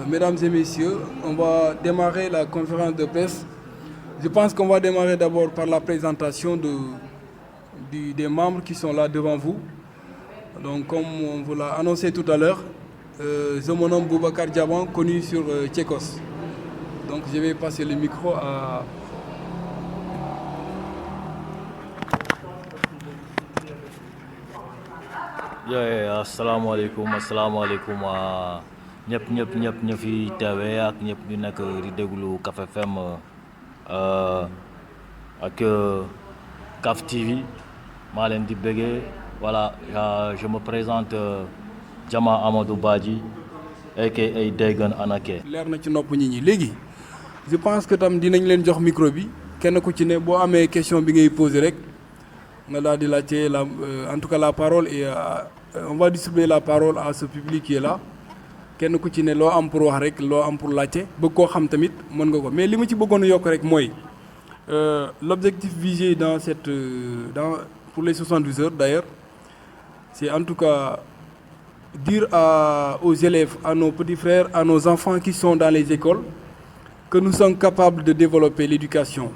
Mesdames et messieurs, on va démarrer la conférence de presse. Je pense qu'on va démarrer d'abord par la présentation des membres qui sont là devant vous. Donc, comme on vous l'a annoncé tout à l'heure, je me nomme Boubacar Diaban, connu sur Tchekos. Donc, je vais passer le micro à... asalaamaaleykum ñëpp ñu fi teewee ak ñëpp ñu nekk di déglu CAF FM ak CAF TV maa leen di bëggee voilà je me présente Jama Amadou Badji aka Degen Anake. leer na ci nopp nit ñi léegi je pense que tam dinañ leen jox micro bi kenn ku ci ne boo amee question bi ngay poser rek nga daal di laajte en tout cas la parole et on va distribuer la parole à ce public qui est là kenn ku ci ne loo am pour wax rek loo am pour laajte bëgg koo xam tamit mën nga ko mais li ma ci bëggoon a yokk rek mooy l'objectif visé pour les 72 heures d'ailleurs c'est en tout cas dire aux élèves, à nos petits frères, à nos enfants qui sont dans les écoles que nous sommes capables de développer l'éducation.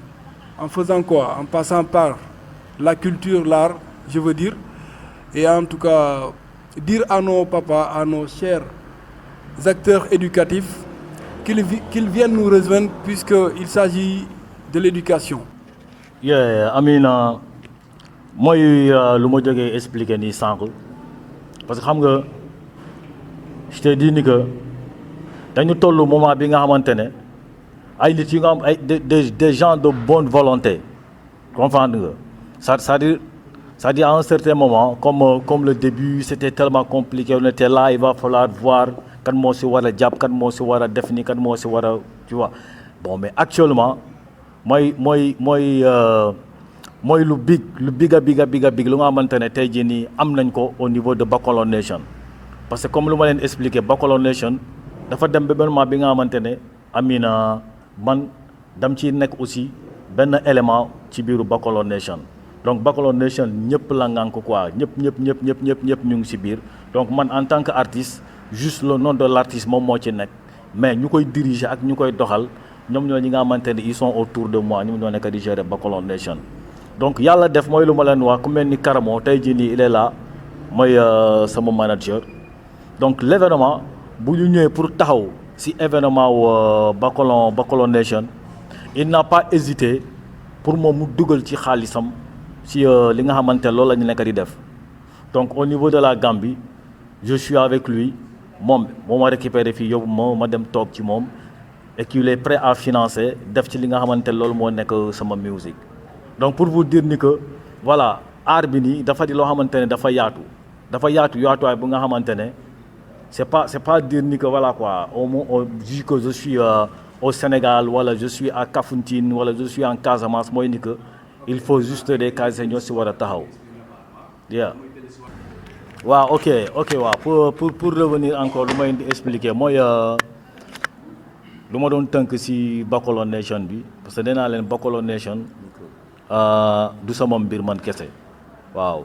En faisant quoi? En passant par la culture, l'art, je veux dire, et en tout cas dire à nos papas, à nos chers acteurs éducatifs qu'ils viennent nous rejoindre puisqu'il s'agit de l'éducation. Amina mooy lu ma jógee expliquer nii sànq parce que xam nga je te dis ni que dañu toll moment bi nga xamante ne ay nit yi nga am ay des gens de bonne volonté comprendre nga c'est-à-dire à un certain moment comme le début c'était tellement compliqué on était là il va falloir voir kan moo si war a jàpp kan moo si war a def ni kan moo si war a tu vois bon mais actuellement mooy lu big lu nga xamante ne tey jii nii am nañ ko au niveau de Bacolor Nation parce que comme lu ma leen expliqué Bacolor Nation dafa dem ba benn moment bi nga xamante ne Amina man dam ci nekk aussi benn élément ci biiru Bacolor Nation donc Bacolor Nation ñëpp la ngaan ko quoi ñëpp ñu ngi si biir donc man en tant que artiste juste le nom de l'artiste moom moo ci nekk mais ñu koy diriger ak ñu koy doxal ñoom ñoo ñi nga xamante ne ils sont autour de moi ñoom ñoo nekk di gérer Bacolor Nation donc yàlla def mooy lu ma leen wax ku mel ni Karamo tey jii nii il est là mooy sama manager donc l'événement bu ñu ñëwee pour taxaw ci événement wu Bacolor Nation il n'a pas hésité pour moom mu dugal ci xaalisam ci li nga xamante ne loolu la ñu nekk di def donc au niveau de la Gambie je suis avec lui moom moo ma récupéré fii yóbbu ma dem toog ci moom et qu'il est prêt à financer def ci li nga xamante ne loolu moo nekk sama musique donc pour vous dire ni que voilà art bi nii dafa di loo xamante ne dafa yaatuwaay bu nga xamante ne c'est pas dire ni que voilà quoi vu que je suis au Sénégal wala je suis à Kafountine wala je suis en Casamance mooy ni que il faut juste des cases ñoo si war a taxaw waaw ok waaw pour revenir encore lu may expliquer mooy lu ma doon tënk si Bacolor Nation bi parce que nee naa leen Bacolor Nation du sama mbir man kese waaw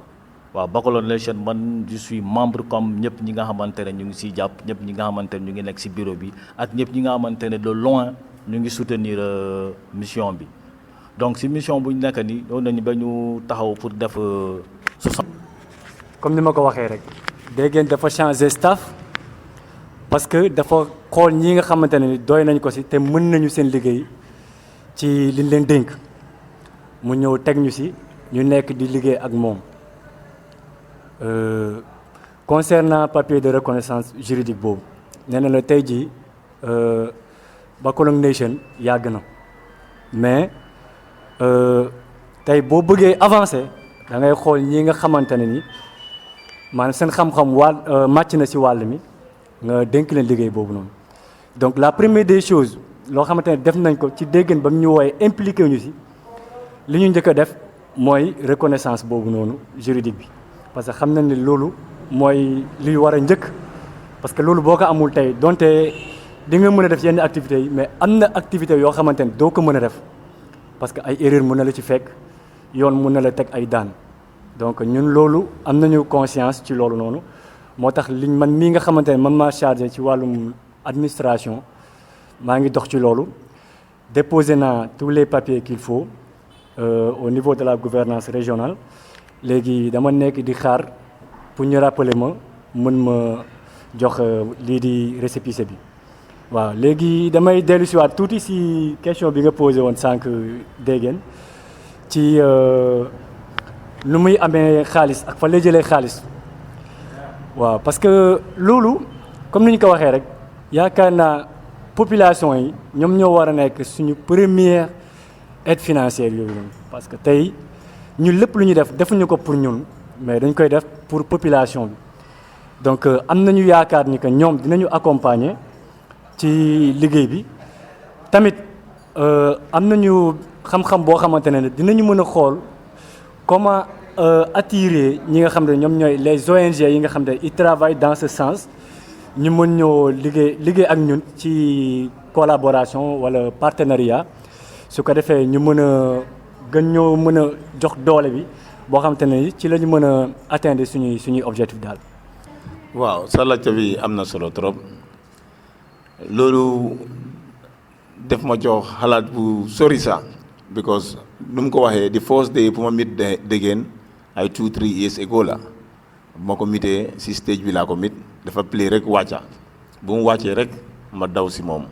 Bacolor Nation man je suis membre comme ñëpp ñi nga xamante ne ñu ngi siy jàpp ñëpp ñi nga xamante ne ñu ngi nekk si bureau bi ak ñëpp ñi nga xamante ne de loin ñu ngi soutenir mission bi donc si mission bu ñu nekk nii doon nañu ba ñu taxaw pour def 60. comme ni ma ko waxee rek Degen dafa changer staff parce que dafa xool ñi nga xamante ne doy nañ ko si te mën nañu seen liggéey ci liñ leen dénk mu ñëw teg ñu si ñu nekk di liggéey ak moom concernant papier de reconnaissance juridique boobu nee na la tey jii Bacolor Nation yàgg na mais tey boo bëggee avancer da ngay xool ñi nga xamante ne ni maanaam seen xam-xam màcc na si wàll mi nga dénk leen liggéey boobu noonu donc la première des choses loo xamante ne def nañ ko ci Degen ba mu ñu wooye impliqué ñu si li ñu njëkk a def mooy reconnaissance boobu noonu juridique bi parce que xam nañ ne loolu mooy li war a njëkk parce que loolu boo ko amul tey donte di nga mën a def yenn activités yi mais am na activités yoo xamante ne doo ko mën a def parce que ay erreur mën na la ci fekk yoon mën na la teg ay daan donc ñun loolu am nañu conscience ci loolu noonu moo tax liñ man mii nga xamante ne man maa chargé ci wàllum administration maa ngi dox ci loolu déposé naa tous les papiers qu'il faut au niveau de la gouvernance régionale léegi dama nekk di xaar pour ñu rappeler ma mën ma jox lii di récépissé bi waaw léegi damay dellu si waat tuuti si question bi nga posé woon sànq déggeen ci nu muy amee xaalis ak fa lay jëlee xaalis waaw parce que loolu comme ni ñu ko waxee rek yaakaar naa population yi ñoom ñoo war a nekk suñu première aide financière yooyu noonu parce que tey ñun lépp lu ñu def defuñu ko pour ñun mais dañ koy def pour population bi donc am nañu yaakaar ni que ñoom dinañu accompagner ci liggéey bi tamit am nañu xam-xam boo xamante ne dinañu mën a xool comment attirer ñi nga xam ne ñoom ñooy les ONG yi nga xam ne ils travaillent dans ce sens ñu mën ñoo liggéey ak ñun ci collaboration wala partenariat su ko defee ñu mën a gën ñoo mën a jox doole bi boo xamante ne ci la ñu mën a atteindre suñuy objectif daal. waaw sa laajte bi am na solo trop loolu def ma jox xalaat bu sori sax because nu mu ko waxee the first day pour ma meet Degen ay 2-3 years ago la bu ma ko mitee si stage bi laa ko mit dafa play rek wàcca bu mu wàccee rek ma daw si moom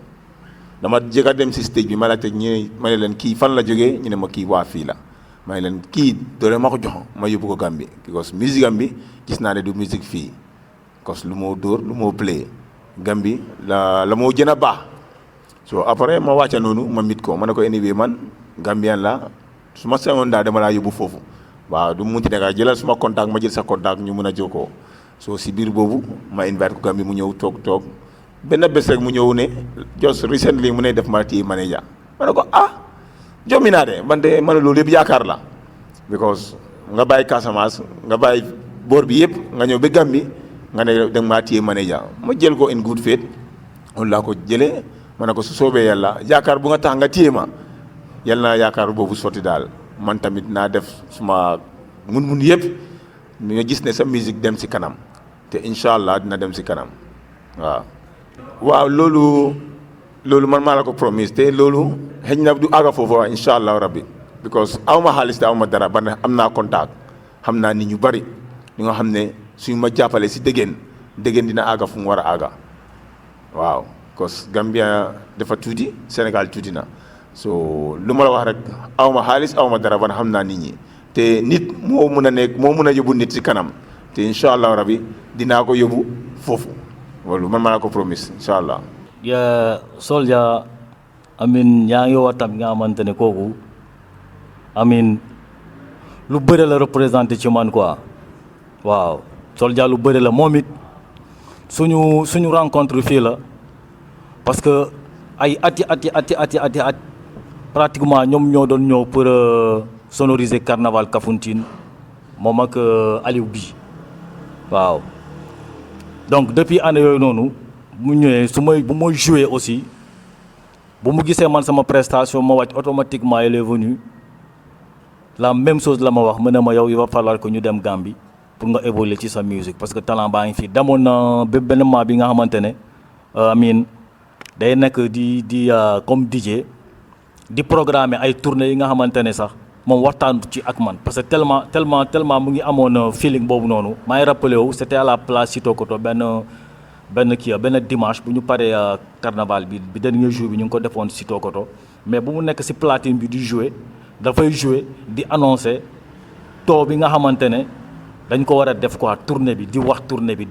dama jëkk a dem si stage bi ma laajte ñi ma ne leen kii fan la jógee ñu ne ma kii waa fii la ma ne leen kii doole ma ko jox ma yóbbu ko Gambie because musique am bi gis naa ne du musique fii cause lu moo dóor lu moo play Gambie la moo gën a baax so après ma wàcca noonu ma mit ko ma ne ko anyway man Gambien la su ma sewoon daal dama laa yóbbu foofu waaw du munti nekk jëlal suma contact ma jël sa contact ñu mun a jokkoo so si biir boobu ma invite ko Gambie mu ñëw toog benn bés rek mu ñëw ne just recently mu ne def ma tii manager ma ne ko jommi naa de man de ma ne loolu yëpp yaakaar la because nga bàyyi Casamance nga bàyyi boor bi yëpp nga ñëw ba Gambie nga ne da nga maa téye manager ma jël ko in good faith loolu laa ko jëlee ma ne ko su soobee yàlla yaakaar bu nga tax nga téye ma yàlla naa yaakaar boobu sotti daal man tamit naa def suma mun yëpp nga gis ne sa musique dem si kanam te incha allah dina dem si kanam waaw loolu man maa la ko promise te loolu xëy na du àgga foofu waa incha allah rabbi because aw ma xaalis te aw ma dara ba am naa contact xam naa nit ñu bari li nga xam ne suñu ma jàppale si Degen dina àgga fu mu war a àgga waaw parce que Gambia dafa tuuti Sénégal tuuti na so lu ma la wax rek aw ma xaalis aw ma dara ba xam naa nit ñi te nit moo mun a yóbbu nit si kanam te incha allah rabbi dinaa ko yóbbu foofu loolu man maa la ko promise incha allah. Soldier yaa ngi wax tam nga xamante ne kooku lu bëri la représenté ci man quoi waaw Soldier lu bëri la moom it suñu rencontre fii la parce que ay ati pratiquement ñoom ñoo doon ñëw pour sonoriser carnaval Kafountine moom ak Aliou Bi waaw donc depuis année yooyu noonu mu ñëwee bu may jouer aussi bu mu gisee man sama prestation ma wàcc automatiquement il est venu la même chose la ma wax mu ne ma yow il va falloir que ñu dem Gambie pour nga évoluer ci sa musique parce que talent baa ngi fii demoon na benn mois bi nga xamante ne day nekk di comme DJ di programmer ay tournées yi nga xamante ne sax moom waxtaan ci ak man parce que tellement mu ngi amoon feeling boobu noonu maa ngi rappelé wu c'était à la place Sitokoto benn dimanche bu ñu paree carnaval bi dernier jour bi ñu ngi ko defoon Sitokoto mais bu mu nekk ci platine bi di jouer dafay jouer di annoncer taux bi nga xamante ne dañ ko war a def quoi tournée bi di wax tournée bi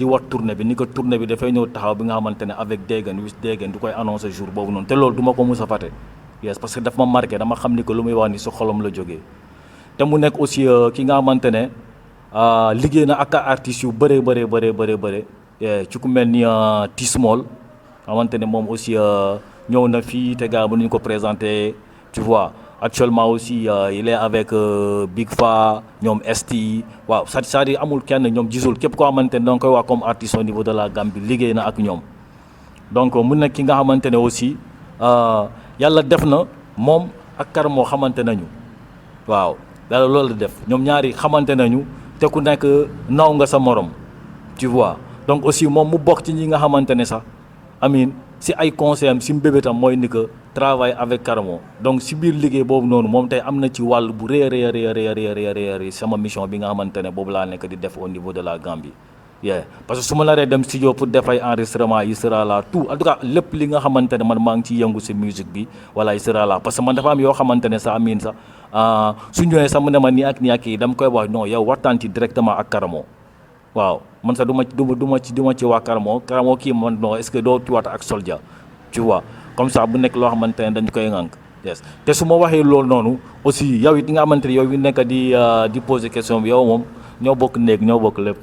ni ko tournée bi dafay ñëw taxaw bi nga xamante ne avec Degen du koy annoncer jour boobu noonu te loolu du ma ko mus a fàtte yes parce que daf ma marqué dama xam ni que lu muy wax ni su xolom la jógee te mu nekk aussi ki nga xamante ne liggéey na ak artistes yu bëre ci ku mel ni Tismol xamante ne moom aussi ñëw na fii te gars mënuñu ko présenter tu vois actuellement aussi il est avec Big Fa ñoom ST waaw c'est-à-dire amul kenn ñoom gisul képp koo xamante ne danga koy wax comme artiste au niveau de la Gambie liggéey na ak ñoom donc mu nekk ki nga xamante ne aussi yàlla def na moom ak Karmo xamante nañu waaw yàlla loolu def ñoom ñaari xamante nañu te ku nekk naw nga sa morom tu vois donc aussi moom mu bokk ci ñi nga xamante ne sax amin si ay conseil am si mbébétam mooy ni que travail avec Karamo donc si biir liggéey boobu noonu moom tey am na ci wàll bu rëy sama mission bi nga xamante ne boobu laa nekk di def au niveau de la Gambie parce que su ma naree dem studio pour def ay enregistrement yi sera là tout en tout cas lépp li nga xamante ne man maa ngi ciy yëngu si musique bi voilà yi sera là parce que man dafa am yoo xamante ne sax amin sax su ñëwee sax mu ne ma nii ak kii dama koy wax non yow waxtaan ci directement ak Karamo waaw man sax du ma ci waa Karamo kii man non est-ce que doo ci waat ak Soldier tu vois comme ça bu nekk loo xamante ne dañu koy ŋànk yes te su ma waxee loolu noonu aussi yow it nga xamante ne yow yi nekk di poser question bi yow moom ñoo bokk néeg ñoo bokk lépp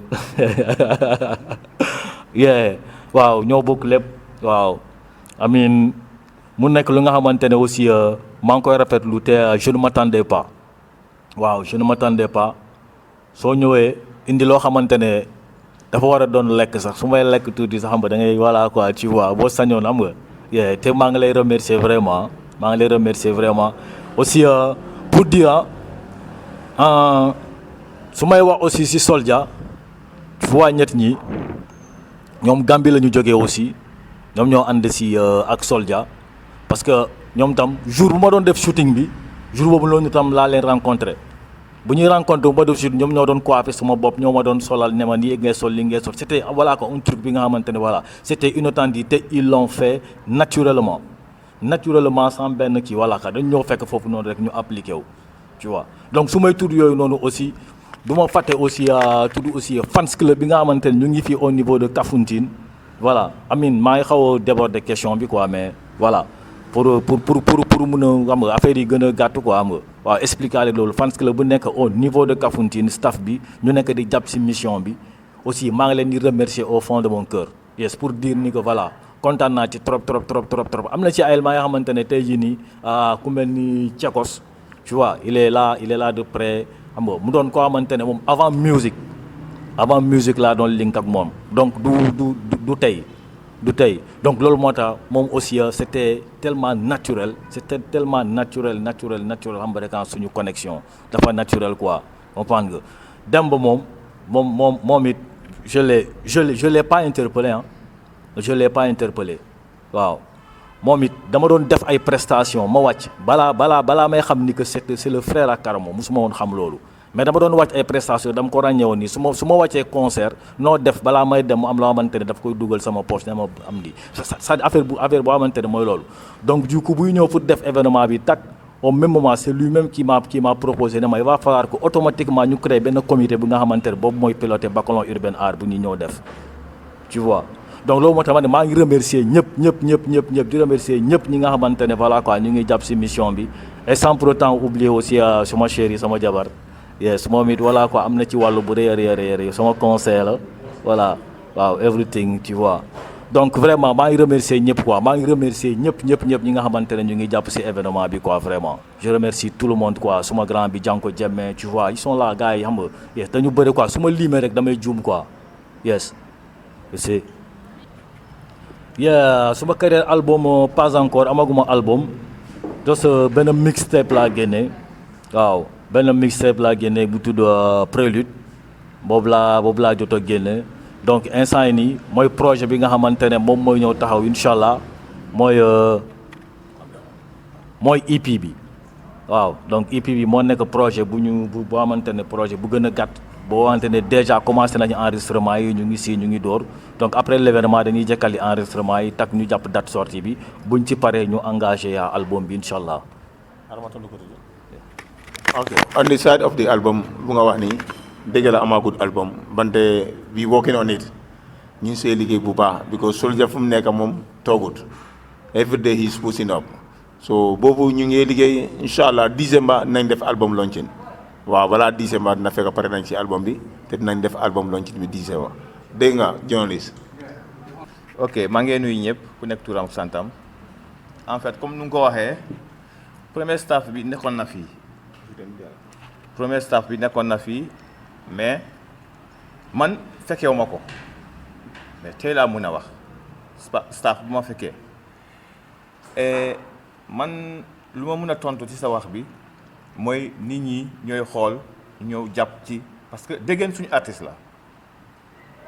waaw ñoo bokk lépp waaw amin mu nekk lu nga xamante ne aussi maa ngi koy rafetlu te je ne m'attendais pas waaw je ne m'attendais pas soo ñëwee indi loo xamante ne dafa war a doon lekk sax su may lekk tuuti sax xam nga da ngay voilà quoi tu vois boo sañoon am nga te maa ngi lay remercier vraiment aussi pour dire su may wax aussi si Soldier fu waa ñett ñi ñoom Gambie la ñu jógee aussi ñoom ñoo ànd si ak Soldier parce que ñoom tam jour bu ma doon def shooting bi jour boobu loolu tam laa leen rencontré bu ñuy rencontré bu ma def shooting ñoom ñoo doon coiffé sama bopp ñoo ma doon solal ne ma nii ngay sol li ngay sol c'était voilà quoi un truc bi nga xamante ne voilà c'était inauthentique te ils l'ont fait naturellement sans benn kii voilà quoi dañ ñoo fekk foofu noonu rek ñu appliqué wu tu vois donc su may tudd yooyu noonu aussi du ma fàtte aussi tudd aussi fans club bi nga xamante ne ñu ngi fii au niveau de Kafountine voilà amin maa ngi xaw a déborder question bi quoi mais voilà pour mun a xam nga affaire yi gën a gàtt quoi xam nga waaw expliquer loolu fans club bu nekk au niveau de Kafountine staff bi ñu nekk di jàpp ci mission bi aussi maa ngi leen di remercier au fond de mon cœur yes pour dire ni que voilà kontaan naa ci trop am na ci ay éléments yoo xamante ne tey jii nii ku mel ni Tchekos tu vois il est là de près xam nga mu doon koo xamante ne moom avant musique laa doon link ak moom donc du tey donc loolu moo tax moom aussi c'était tellement naturel xam nga rek suñu connexion dafa naturel quoi comprendre nga dem ba moom it je l'ai pas interpellé waaw moom it dama doon def ay prestations ma wàcc balaa may xam ni que c'est le frère ak Karamo musuma woon xam loolu mais dama doon wàcc ay prestations dama ko ràññewoon nii su ma wàccee concert noo def balaa may dem mu am loo xamante ne daf koy dugal sama poche ne ma am di sa affaire boo xamante ne mooy loolu donc du coup buy ñëw pour def événement bi tak au même moment c'est lui-même qui m'a proposé ne ma il va falloir que automatiquement ñu créer benn comité bu nga xamante ne boobu mooy piloté Bacolon Urban Art bu ñuy ñëw def tu vois donc loolu moo tax ma ne maa ngi remercier ñëpp di remercier ñëpp ñi nga xamante ne voilà quoi ñu ngi jàpp ci mission bi et sans pour autant oublier aussi suma chérie sama jabar yes moom it voilà quoi am na ci wàllu bu rëy sama conseil la voilà waaw everything tu vois donc vraiment maa ngi remercier ñëpp quoi maa ngi remercier ñëpp ñi nga xamante ne ñu ngi jàpp ci événement bi quoi vraiment je remercie tout le monde quoi suma grand bi Janko Jemme tu vois ils sont là gars yi xam nga yes dañu bëri quoi su ma limee rek damay juum quoi yes c'est suma carrière album pas encore amaguma album just benn mixtape laa génne waaw benn mixtape laa génne bu tudd Prélude boobu laa jot a génne donc instant yi nii mooy projet bi nga xamante ne moom mooy ñëw taxaw incha allah mooy EP bi waaw donc EP bi moo nekk projet bu xamante ne projet bu gën a gàtt boo xamante ne déjà commencé nañu enregistrement yi ñu ngi door donc après l'événement dañuy jëkkali enregistrement yi tak ñu jàpp date sortie bi buñ ci paree ñu engagé album bi incha allah. Okay. On the side of the album, bu nga wax ni dëgg la amagut album bante we working on it ñu ngi see liggéey bu baax because Soldier fu mu nekk moom toogut every day he's pushing up so boobu ñu ngi liggéey incha allah December nañ def album launching waaw balaa December dina fekk pare nañ ci album bi te dinañ def album launching bi December dégg nga journaliste. ok maa ngi nuyu ñëpp ku nekk turam santam en fait comme nu nga ko waxee premier staff bi nekkoon na fii mais man fekkewu ma ko mais tey laa mun a wax staff bu ma fekkee man lu ma mun a tontu ci sa wax bi mooy nit ñi ñooy xool ñëw jàpp ci parce que déggeen suñu artiste la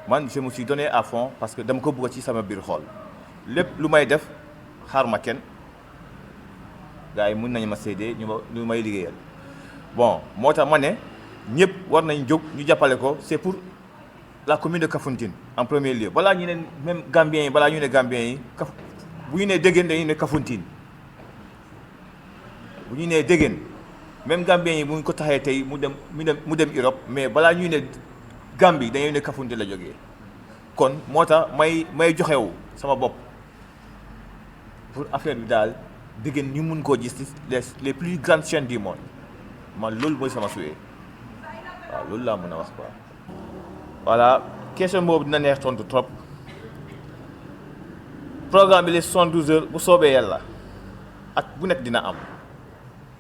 man je me suis donné à fond parce que dama ko bëgg ci sama biir xol lépp lu may def xaar ma kenn gars yi mën nañu ma seede ñu may liggéeyal bon moo tax ma ne ñëpp war nañ jóg ñu jàppale ko c'est pour la commune de Kafountine en premier lieu balaa ñu ne même Gambiens yi balaa ñu ne Gambiens yi bu ñu nee Dégène dañuy ne Kafountine bu ñu nee Dégène même Gambiens yi bu ñu ko taxee tey mu dem Europe mais balaa ñuy ne Gambie dañuy ne Kafountine la jógee kon moo tax may joxewu sama bopp pour affaire bi daal Dégène ñu mun koo gis les plus grandes chaînes du monde man loolu mooy sama souhait waaw loolu laa mën a wax quoi. voilà question boobu dina neex tontu trop programme bi les 72 heures bu soobee yàlla at bu nekk dina am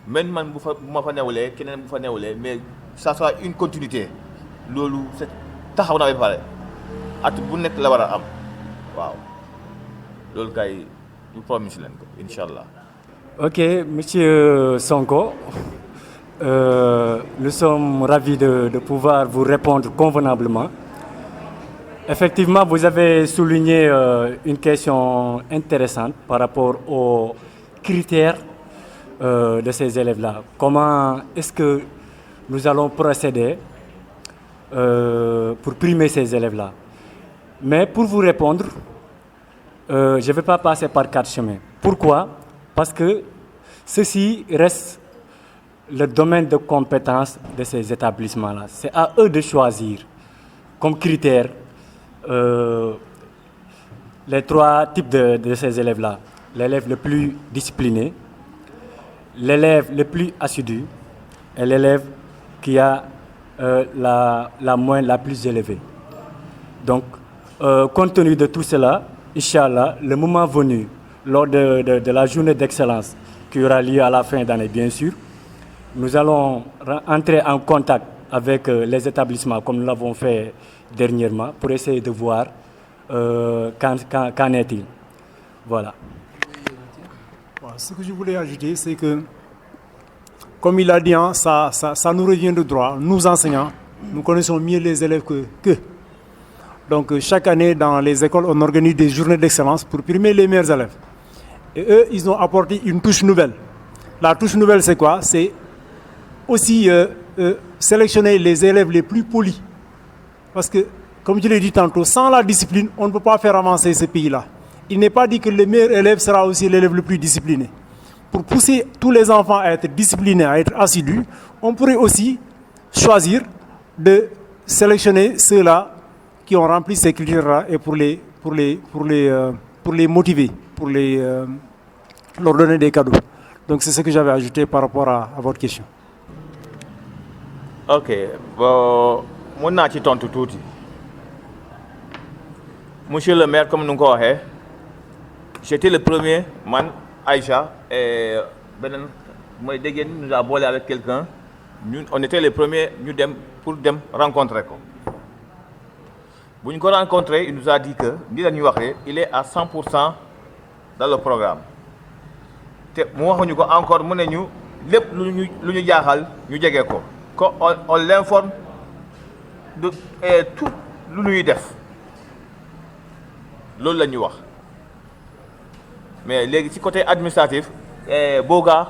même man bu ma fa newulee keneen bu fa newulee mais ça sera une continuité loolu c'est taxaw na ba pare at bu nekk la war a am waaw loolu kay ñu promise leen ko incha allah. Ok, Monsieur Sonko, nous sommes ravis de pouvoir vous répondre convenablement. Effectivement, vous avez souligné une question intéressante par rapport aux critères de ces élèves-là. Comment est-ce que nous allons procéder pour primer ces élèves-là? Mais pour vous répondre, je ne vais pas passer par 4 chemins. Pourquoi? Parce que ceci reste le domaine de compétence de ces établissements-là. C'est à eux de choisir comme critères les 3 types de ces élèves-là. L'élève le plus discipliné, l'élève le plus assidu et l'élève qui a la moyenne la plus élevée. Donc, compte tenu de tout cela, Inch'Allah, le moment venu, lors de la journée d'excellence qui aura lieu à la fin d'année, bien sûr, nous allons entrer en contact avec les établissements comme nous l'avons fait dernièrement pour essayer de voir qu'en est-il. Voilà. Ce que je voulais ajouter, c'est que, comme il a dit, hein, ça nous revient de droit. Nous, enseignants, nous connaissons mieux les élèves qu'eux. Donc, chaque année, dans les écoles, on organise des journées d'excellence pour primer les meilleurs élèves. Et eux, ils ont apporté une touche nouvelle. La touche nouvelle, c'est quoi? C'est aussi sélectionner les élèves les plus polis. Parce que, comme je l'ai dit tantôt, sans la discipline, on ne peut pas faire avancer ce pays-là. Il n'est pas dit que le meilleur élève sera aussi l'élève le plus discipliné. Pour pousser tous les enfants à être disciplinés, à être assidus, on pourrait aussi choisir de sélectionner ceux-là qui ont rempli ces critères-là et pour les motiver, pour leur donner des cadeaux. Donc c'est ce que j'avais ajouté par rapport à votre question. Ok, bon, mon nom est Tontu Touti. Monsieur le maire, comme nous l'avons dit, j'étais le premier, man, Aïcha, et moi, nous avons volé avec quelqu'un. On était les premiers pour rencontrer. Vous nous rencontré, il nous a dit que il est à 100% dans le programme. Moi, encore, on l'informe de tout ce que nous fait. C'est ce que nous avons. Mais du côté administratif, Boga,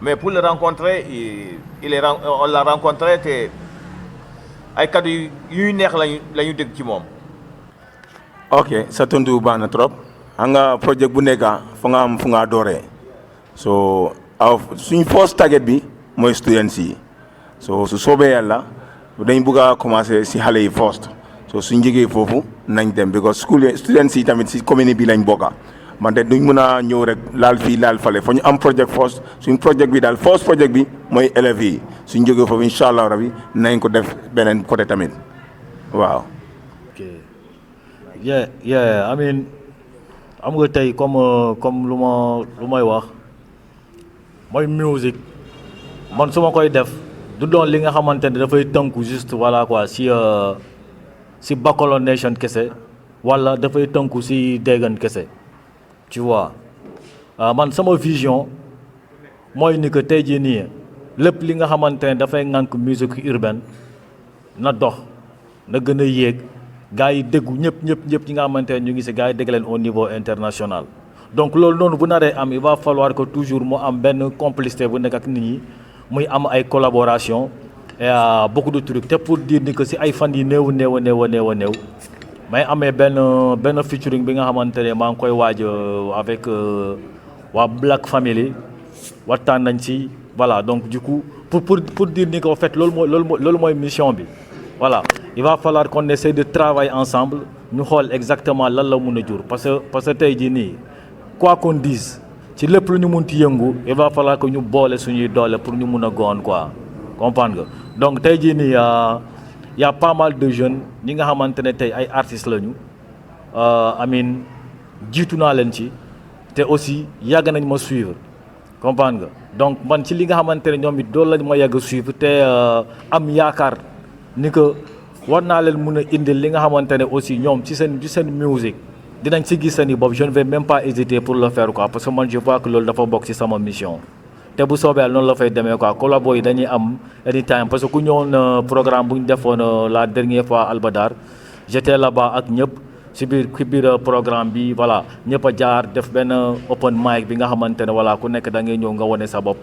mais pour le rencontrer, on l'a rencontré. Ay kaddu yu neex lañu dégg ci moom. ok sa tontu baax na trop xam nga projet bu nekk fa nga am fu nga dooree so suñ first target bi mooy students yi so su soobee yàlla dañ bëgg a commencer si xale yi first so suñ jógee foofu nañ dem because students yi tamit si commune bi lañ bokka man de duñ mën a ñëw rek laal fii laal fale fa ñu am project first suñ project bi daal first project bi mooy élèves yi suñ jógee foofu incha allah rabi nañ ko def beneen côté tamit waaw. ok yeah I mean am nga tey comme lu may wax mooy musique man su ma koy def du doon li nga xamante ne dafay tënku juste voilà quoi si Bacolor Nation kese wala dafay tënku si Dégane kese. Tu vois man sama vision mooy ni que tey jii nii lépp li nga xamante ne dafay ŋànk musique urbaine na dox na gën a yéeg gars yi déggu ñëpp ñi nga xamante ne ñu ngi si gars yi dégg leen au niveau international. donc loolu noonu bu naree am il va falloir que toujours mu am benn complicité bu nekk ak nit ñi muy am ay collaboration et beaucoup de trucs te pour dire ni que si ay fan yi néew may amee benn featuring bi nga xamante ne maa ngi koy waaj avec waa Black Family waxtaan nañ ci voilà donc du coup pour dire ni que en fait loolu mooy mission bi voilà il va falloir qu'on essaie de travailler ensemble ñu xool exactement lan la mun a jur parce que tey jii nii quoi qu'on dise ci lépp lu ñu munti yëngu il va falloir que ñu boole suñuy doole pour ñu mun a goon quoi comprendre nga donc tey jii nii y a pas mal de jeunes ñi nga xamante ne tey ay artistes lañu amin jiitu naa leen ci te aussi yàgg nañ ma suivre comprendre nga donc man ci li nga xamante ne ñoom it doolu lañ ma yàgg suivre te am yaakaar ni que war naa leen mun a indil li nga xamante ne aussi ñoom ci seen musique dinañ ci gis seen i bopp je ne vais même pas hésiter pour le faire quoi parce que man je vois que loolu dafa bokk ci sama mission te bu soobee noonu la fay demee quoi collabo yi dañuy am anytime parce que ku ñëwoon programme bu ñu defoon la dernière fois Albadar j'étais là-bas ak ñëpp ci biir programme bi voilà ñëpp a jaar def benn open mic bi nga xamante ne voilà ku nekk da ngay ñëw nga wane sa bopp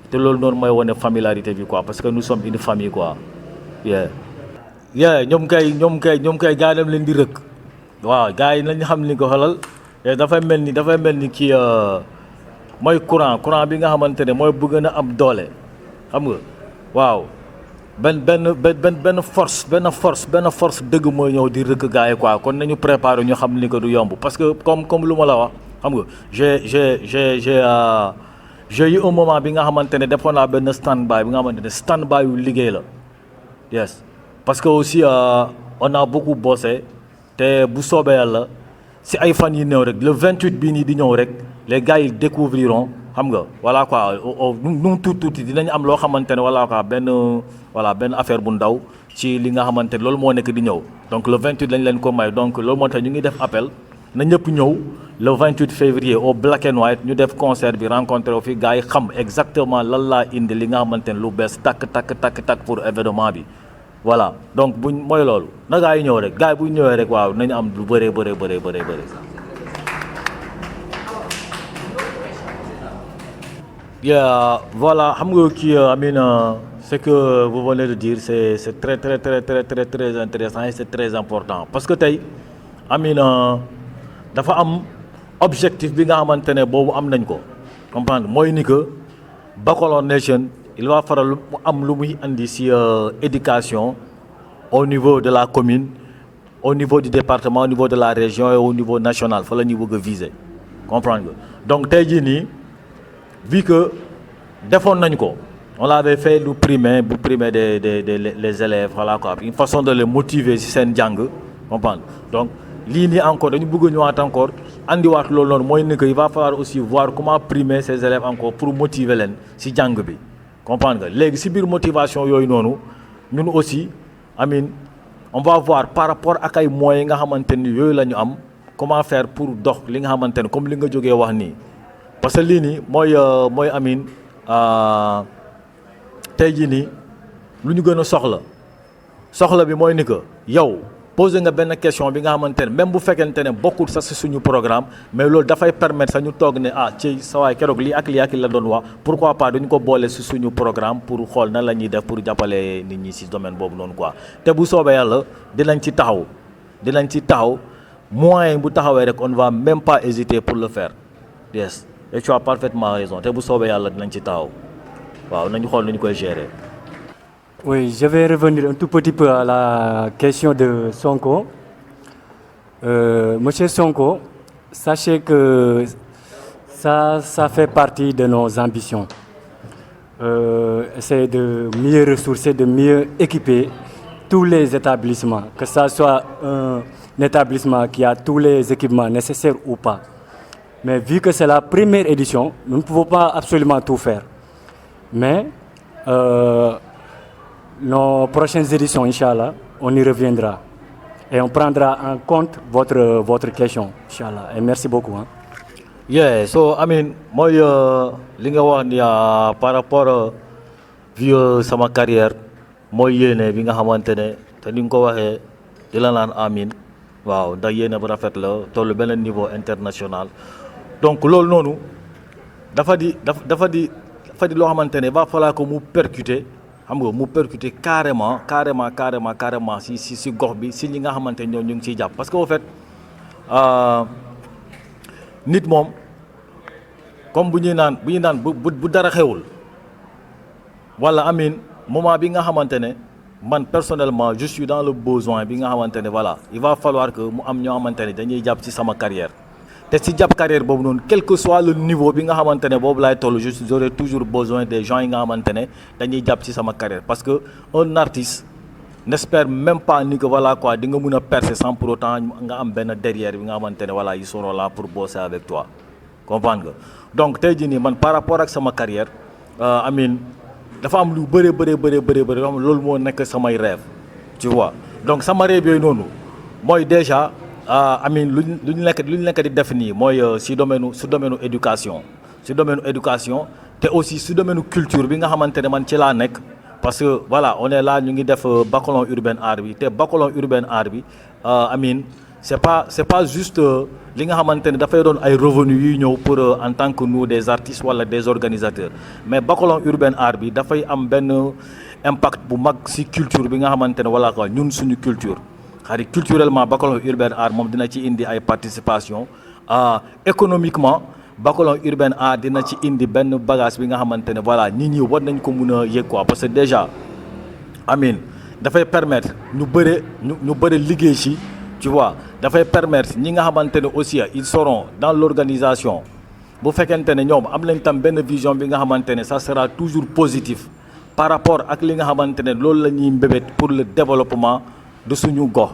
te loolu noonu mooy wane familiarité bi quoi parce que nous sommes une famille quoi ñoom kay gaa dem leen di rëkk waaw gars yi nañu xam ni ko xolal dafay mel ni kii mooy courant bi nga xamante ne mooy bëgg na am doole xam nga waaw benn force dëgg mooy ñëw di rëkk gars yi quoi kon nañu préparer ñu xam ni ko du yomb parce que comme lu ma la wax xam nga j'ai eu un moment bi nga xamante ne defoon naa benn stand-by bi nga xamante ne stand-by yu liggéey la yes parce que aussi on a beaucoup bossé te bu soobee yàlla si ay fan yi néew rek le 28 bii nii di ñëw rek les gars yi découvriront xam nga voilà quoi nu tuuti dinañ am loo xamante ne voilà quoi benn affaire bu ndaw ci li nga xamante ne loolu moo nekk di ñëw donc le 28 lañ leen ko may donc loolu moo tax ñu ngi def appel na ñëpp ñëw le 28 février au Black and White ñu def concert bi rencontré wu fi gars yi xam exactement lan laa indi li nga xamante ne lu bees takk pour événement bi. voilà donc mooy loolu na gaa yi ñëw rek gaa yi bu ñëwee rek waaw nañu am lu bëree. voilà xam nga kii ce que vous venez de dire c'est très intéressant et c'est très important parce que tey dafa am objectif bi nga xamante ne boobu am nañ ko comprendre mooy ni que Bacolor Nation il va faral am lu muy andi ci éducation au niveau de la commune au niveau du département au niveau de la région et au niveau national fa la ñuy bëgg a viser comprendre nga donc tey jii nii vu que defoon nañ ko on l'avait fait lu primer les élèves voilà quoi une façon de les motiver ci seen jàng comprendre donc lii nii encore dañu bëgg a ñëwaat encore andiwaat loolu noonu mooy ni que il va falloir aussi voir comment primer ces élèves encore pour motiver leen ci jàng bi comprendre nga léegi ci biir motivation yooyu noonu ñun aussi on va voir par rapport ak ay moyens nga xamante ni yooyu la ñu am comment faire pour dox li nga xamante ne comme li nga jógee wax nii parce que lii nii mooy tey jii nii lu ñu gën a soxla bi mooy ni que yow posé nga benn question bi nga xamante ne même bu fekkente ne bokkul sax ci suñu programme mais loolu dafay permettre sax ñu toog ne ci sa waay keroog lii ak la doon wax pourquoi pas duñu ko boole ci suñu programme pour xool nan la ñuy def pour jàppale nit ñi ci domaine boobu noonu quoi te bu soobee yàlla dinañ ci taxaw moyen bu taxawee rek on ne va même pas hésiter pour le faire yes et tu as parfaitement raison te bu soobee yàlla dinañ ci taxaw waaw nañu xool nu ñu koy gérer. Oui, je vais revenir un tout petit peu à la question de Sonko. Monsieur Sonko, sachez que ça fait partie de nos ambitions. Essayer de mieux ressourcer, de mieux équiper tous les établissements, que ça soit un établissement qui a tous les équipements nécessaires ou pas. Mais vu que c'est la première édition, nous ne pouvons pas absolument tout faire. Mais nos prochaines éditions, Inch'Allah, on y reviendra. Et on prendra en compte votre question, Inch'Allah. Et merci beaucoup. Yeah, so mooy li nga wax ni par rapport vieux sama carrière mooy yéene bi nga xamante ne te ni nga ko waxee di la naan amin waaw ndax yéene bu rafet la tollu beneen niveau international donc loolu noonu dafa di loo xamante ne va falloir que mu percuter xam nga mu percuter carrément si gox bi si ñi nga xamante ñoo ñu ngi ciy jàpp parce que au fait nit moom comme bu dara xewul wala amin moment bi nga xamante ne man personnellement je suis dans le besoin bi nga xamante ne voilà il va falloir que mu am ñoo xamante ne dañuy jàpp ci sama carrière te si jàpp carrière boobu noonu quel que soit le niveau bi nga xamante ne boobu laay toll j'aurai toujours besoin des gens yi nga xamante ne dañuy jàpp ci sama carrière parce que un artiste n'espère même pas ni que voilà quoi di nga mën a percer sans pour autant nga am benn derrière bi nga xamante ne voilà ils seront là pour bosser avec toi comprendre nga donc tey jii nii man par rapport ak sama carrière amin dafa am lu bëri loolu moo nekk samay rêve tu vois donc sama rêve yooyu noonu mooy déjà amin lu ñu nekk di def nii mooy si domaine éducation te aussi si domaine culture bi nga xamante ne man ci laa nekk parce que voilà on est là ñu ngi def bachelor urbain art bi te bachelor urbain art bi amin c'est pas juste li nga xamante ne dafay doon ay revenus yuy ñëw pour en tant que nous des artistes wala des organisateurs mais bachelor urbain art bi dafay am benn impact bu mag ci culture bi nga xamante ne wala quoi ñun suñu culture xari culturellement bachelor urbain art moom dina ci indi ay participation économiquement bachelor urbain art dina ci indi benn bagage bi nga xamante ne voilà nit ñi war nañ ko mun a yëg quoi parce que déjà amin dafay permettre ñu bëre liggéey ci tu vois dafay permettre ñi nga xamante ne aussi ils seront dans l'organisation bu fekkente ne ñoom am nañ tam benn vision bi nga xamante ne ça sera toujours positif par rapport ak li nga xamante ne loolu la ñuy mbébét pour le développement de suñu gox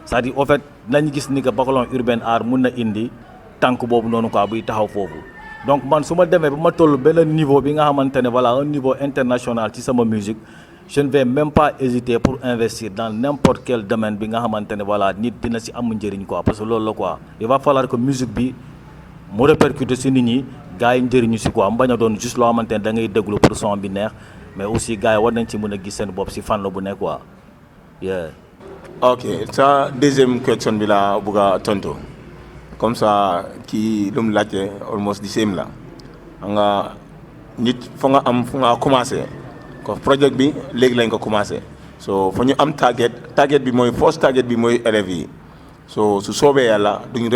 c'est-à-dire au fait nañu gis ni que bachelor urbain art mun na indi tànk boobu noonu quoi buy taxaw foofu donc man su ma demee ba ma toll benn niveau bi nga xamante ne voilà un niveau international ci sama musique je ne vais même pas hésiter pour investir dans n'importe quel domaine bi nga xamante ne voilà nit dina ci am njëriñ quoi parce que loolu la quoi il va falloir que musique bi mu répercute ci nit ñi gars yi njëriñu ci quoi mu bañ a doon juste loo xamante ne da ngay déglu pour son bi neex mais aussi gars yi war nañ ci mën a gis seen bopp ci fànn bu nekk quoi yeah. ok sa deuxième question bi la bëgg a tontu comme ça kii lu mu laajte almost the same la nga nit fa nga am fu nga commencé ko projet bi léegi lañ ko commencé so fa ñu am target bi mooy first target bi mooy élèves yi so su soobee yàlla duñ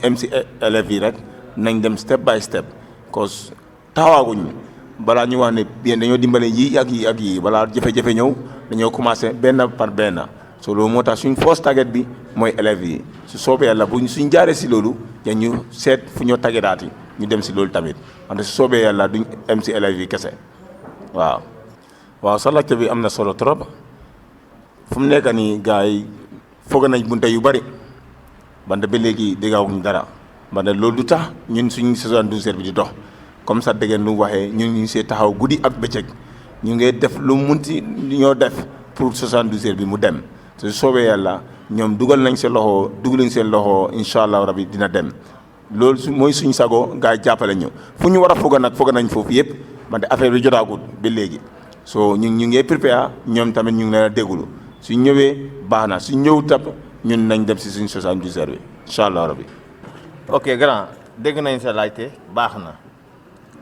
em si élèves yi rek nañ dem step by step cause taxawaaguñ balaa ñu wax ne bien dañoo dimbale yi ak yi balaa jafe-jafe ñëw dañoo commencé benn par benn so loolu moo tax suñ first target bi mooy élèves yi su soobee yàlla suñ jaaree si loolu ya ñu seet fu ñoo tagetaati ñu dem si loolu tamit wante su soobee yàlla duñ em si élèves yi kese waaw sa laajte bi am na solo trop fu mu nekk nii gars yi foog nañ bunte yu bari bante ba léegi déggawuñ dara bante loolu du tax ñun suñ 72 heures bi di dox comme ça dégg nu waxee ñun ñu see taxaw guddi ak bëccëg ñu ngi def lu munti ñoo def pour 72 heures bi mu dem su soobee yàlla ñoom dugal nañ seen loxo incha allah rabi dina dem loolu mooy suñ sago gars yi jàppale ñu fu ñu war a foog nag foog nañ foofu yëpp bante affaire bi jotaagul ba léegi so ñu ngi prépare ñoom tamit ñu ngi leen a déglu suñ ñëwee baax na suñ ñëw tap ñun nañ dem si suñ 72 heures bi incha allah rabi. ok grand dégg nañ sa laajte baax na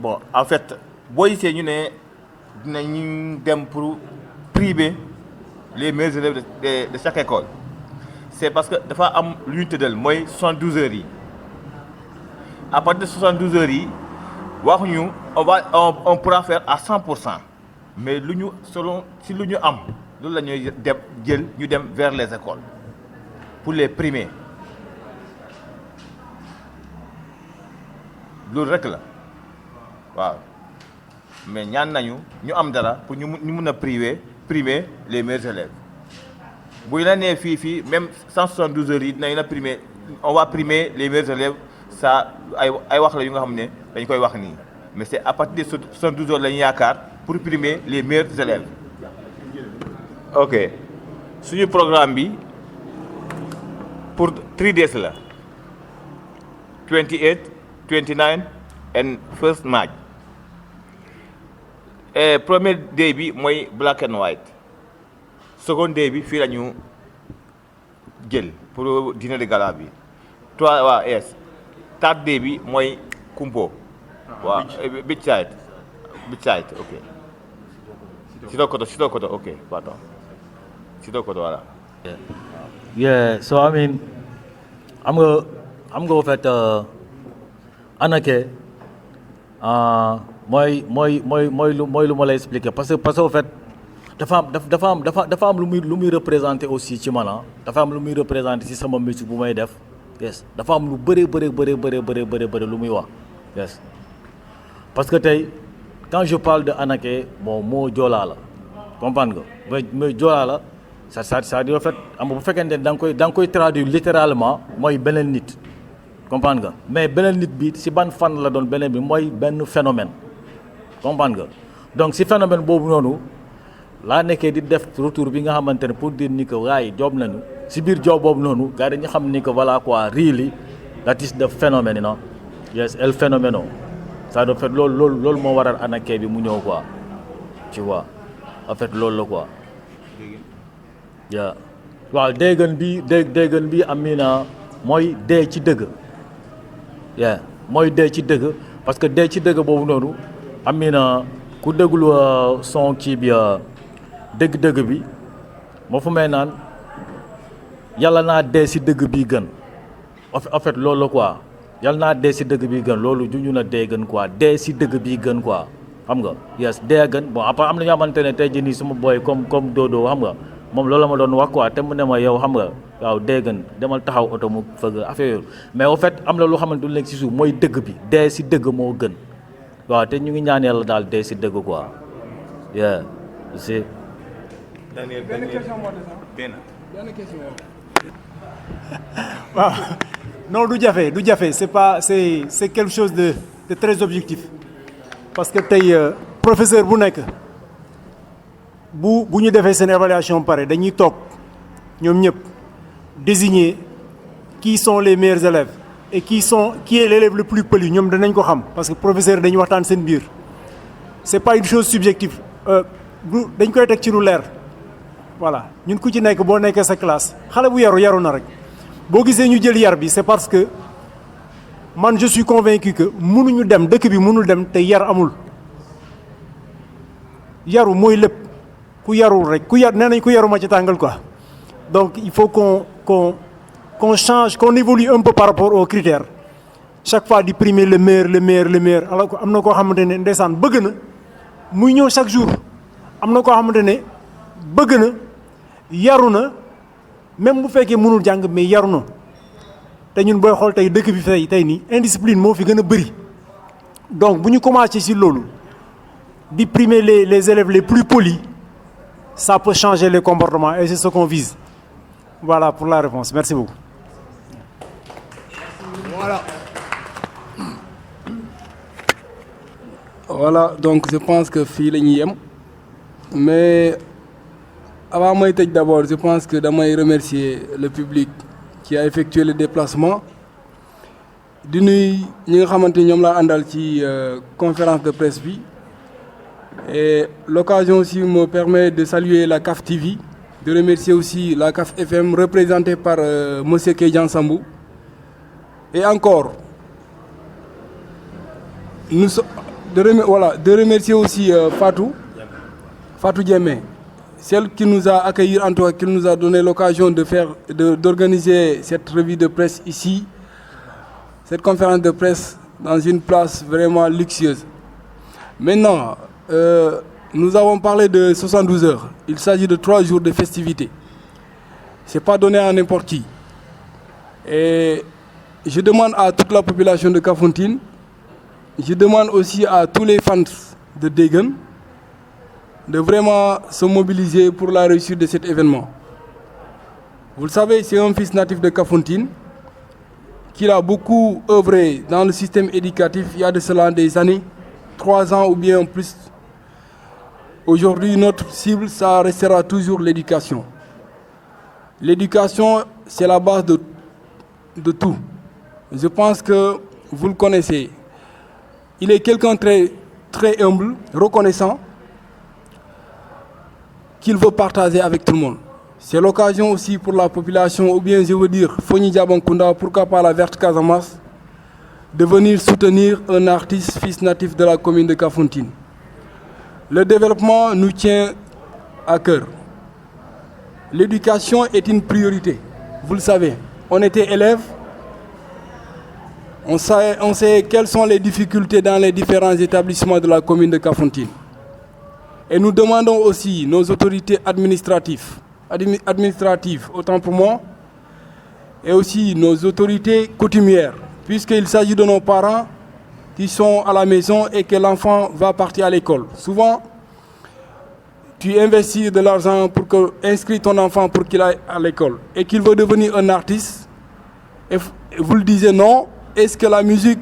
bon en fait boo gisee ñu ne dinañu dem pour priver les meilleurs élèves de chaque école c'est parce que dafa am lu ñu tëddal mooy 72 heures yi à partir de 72 heures yi waxuñu on pourra faire à 100%. mais lu ñu selon si lu ñu am loolu la ñuy jël ñu dem vers les écoles pour les primer loolu rek la waaw mais ñaan nañu ñu am dara pour ñu mun a primer les meilleurs élèves bu ñu la nee fii même 172 heures yi dinañ la primer on va primer les meilleurs élèves ça ay wax la yu nga xam ne dañ koy wax nii mais c'est à partir de 72 heures la ñu yaakaar pour primer les meilleurs élèves. ok suñu programme bi pour 3 days la 28 29 and 1st March et premier day bi mooy black and white second day bi fii la ñu jël pour dîner de gala bi 3 waaw yes third day bi mooy kumpo waaw beach side ok Sito Koto ok pardon Sito Koto voilà Yeah, so I mean, I'm going to Anake, moi lu ma lay expliquer parce que en fait dafa am lu muy représenter aussi ci man dafa am lu muy représenter ci sama musique bu may def yes dafa am lu bëri lu muy wax yes parce que tey quand je parle de Anake bon moo joolaa la comprendre nga mais joolaa la ça dit en fait am bu fekkente ne da nga koy traduire littéralement mooy beneen nit comprendre nga mais beneen nit bi ci ban fan la doon beneen bi mooy benn phénomène comprendre nga donc ci phénomène boobu noonu laa nekkee di def retour bi nga xamante ne pour dire ni que waaye job nañu ci biir job boobu noonu gars dañu xam ni que voilà quoi really that is the phénomène non yes el phénomène ça doit fait loolu moo waral Anake bi mu ñëw quoi tu vois en fait loolu la quoi waaw déggan bi Amina mooy dee ci dëgg mooy dee ci dëgg parce que dee ci dëgg boobu noonu Amina ku déglu son kii bi dëgg-dëgg bi moo fu may naan yàlla naa dee si dëgg bi gën en fait loolu la quoi yàlla naa dee si dëgg bi gën loolu juñu na dee gën quoi dee si dëgg bi gën quoi xam nga yes dee gën bon après am na ñoo xamante ne tey jii nii suma booy comme Dodo xam nga moom loolu la ma doon wax quoi te mu ne ma yow xam nga waaw dee gën demal taxaw oto mu fëgg affaire yooyu mais au fait am na lu xamante du nekk si suuf mooy dëgg bi dee si dëgg moo gën waaw te ñu ngi ñaan yàlla daal dee si dëgg quoi yeah c'est benn question waaw non du jafe c'est quelque chose de très objectif parce que tey professeur bu nekk bu ñu defee seen évaluation pare dañuy toog ñoom ñëpp désigner qui sont les meilleurs élèves et qui est l'élève le plus poli ñoom danañ ko xam parce que professeur dañuy waxtaan seen biir c'est pas une chose subjective dañ koy teg ci lu leer voilà ñun ku ci nekk boo nekkee sa classe xale bu yaru na rek boo gisee ñu jël yar bi c'est parce que man je suis convaincu que mënuñu dem dëkk bi mënul dem te yar amul yaru mooy lépp ku yarul rek nee nañ ku yaru ma ci tàngal quoi donc il faut qu'on change qu'on évolue un peu par rapport aux critères chaque fois di primer le meilleur alors que am na koo xamante ne ndeysaan bëgg na muy ñëw chaque jour am na koo xamante ne bëgg na yaru na même bu fekkee mënul jàng mais yaru na te ñun booy xool tey dëkk bi tey nii indiscipline moo fi gën a bëri donc bu ñu commencé ci loolu di primer les élèves les plus polis ça peut changer les comportements et c'est ce qu'on vise voilà pour la réponse merci beaucoup. Voilà donc je pense que fii la ñuy yem mais avant may tëj d'abord je pense que damay remercier le public qui a effectué le déplacement di nuy ñi nga xamante ni ñoom laa àndal ci conférence de presse bi et l'occasion aussi me permet de saluer la CAF TV, de remercier aussi la CAF FM représentée par monsieur Kédian Sambou et encore de remercier aussi Fatou Diémé, celle qui nous a accueillis en tout cas, qui nous a donné l'occasion d'organiser cette revue de presse ici, cette conférence de presse dans une place vraiment luxueuse. Maintenant, nous avons parlé de 72 heures. Il s'agit de 3 jours de festivités. Ce n'est pas donné à n'importe qui. Et je demande à toute la population de Kafountine, je demande aussi à tous les fans de Degen de vraiment se mobiliser pour la réussite de cet événement. Vous le savez, c'est un fils natif de Kafountine qui a beaucoup œuvré dans le système éducatif il y a de cela des années, 3 ans ou bien plus. Aujourd'hui, notre cible, ça restera toujours l'éducation. L'éducation, c'est la base de tout. Je pense que vous le connaissez. Il est quelqu'un très, très humble, reconnaissant, qu'il veut partager avec tout le monde. C'est l'occasion aussi pour la population, ou bien je veux dire, Fogni Diabankunda, pourquoi pas la Verte Casamance, de venir soutenir un artiste fils natif de la commune de Kafountine. Le développement nous tient à cœur. L'éducation est une priorité. Vous le savez, on était élèves, on sait quelles sont les difficultés dans les différents établissements de la commune de Kafountine. Et nous demandons aussi nos autorités administratives, autant pour moi, et aussi nos autorités coutumières, puisqu'il s'agit de nos parents qui sont à la maison et que l'enfant va partir à l'école. Souvent, tu investis de l'argent pour inscrire ton enfant pour qu'il aille à l'école et qu'il veut devenir un artiste, et vous le disiez non, est-ce que la musique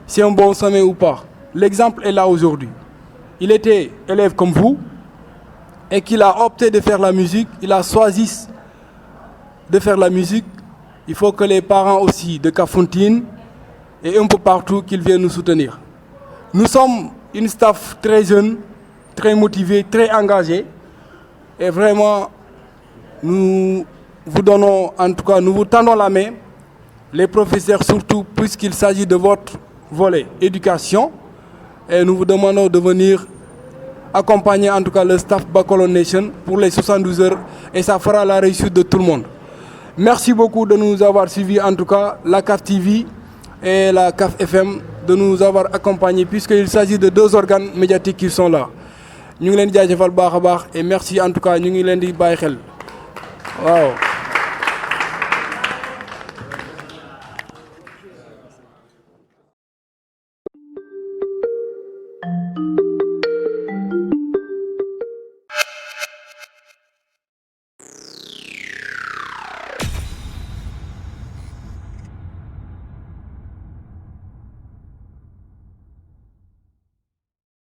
c'est un bon sommet ou pas? L'exemple est là aujourd'hui. Il était élève comme vous et qu'il a opté de faire la musique, il a choisi de faire la musique. Il faut que les parents aussi de Kafountine et un peu partout qu'ils viennent nous soutenir. Nous sommes une staff très jeune, très motivée, très engagée et vraiment nous vous donnons, en tout cas nous vous tendons la main, les professeurs surtout puisqu'il s'agit de votre volet éducation et nous vous demandons de venir accompagner en tout cas le staff Bacolon Nation pour les 72 heures et ça fera la réussite de tout le monde. Merci beaucoup de nous avoir suivis, en tout cas la CAF TV et la CAF FM, de nous avoir accompagnés puisqu'il s'agit de deux organes médiatiques qui sont là. Ñu ngi leen di jaajëfal baax a baax et merci en tout cas ñu ngi leen di bàyyi xel waaw.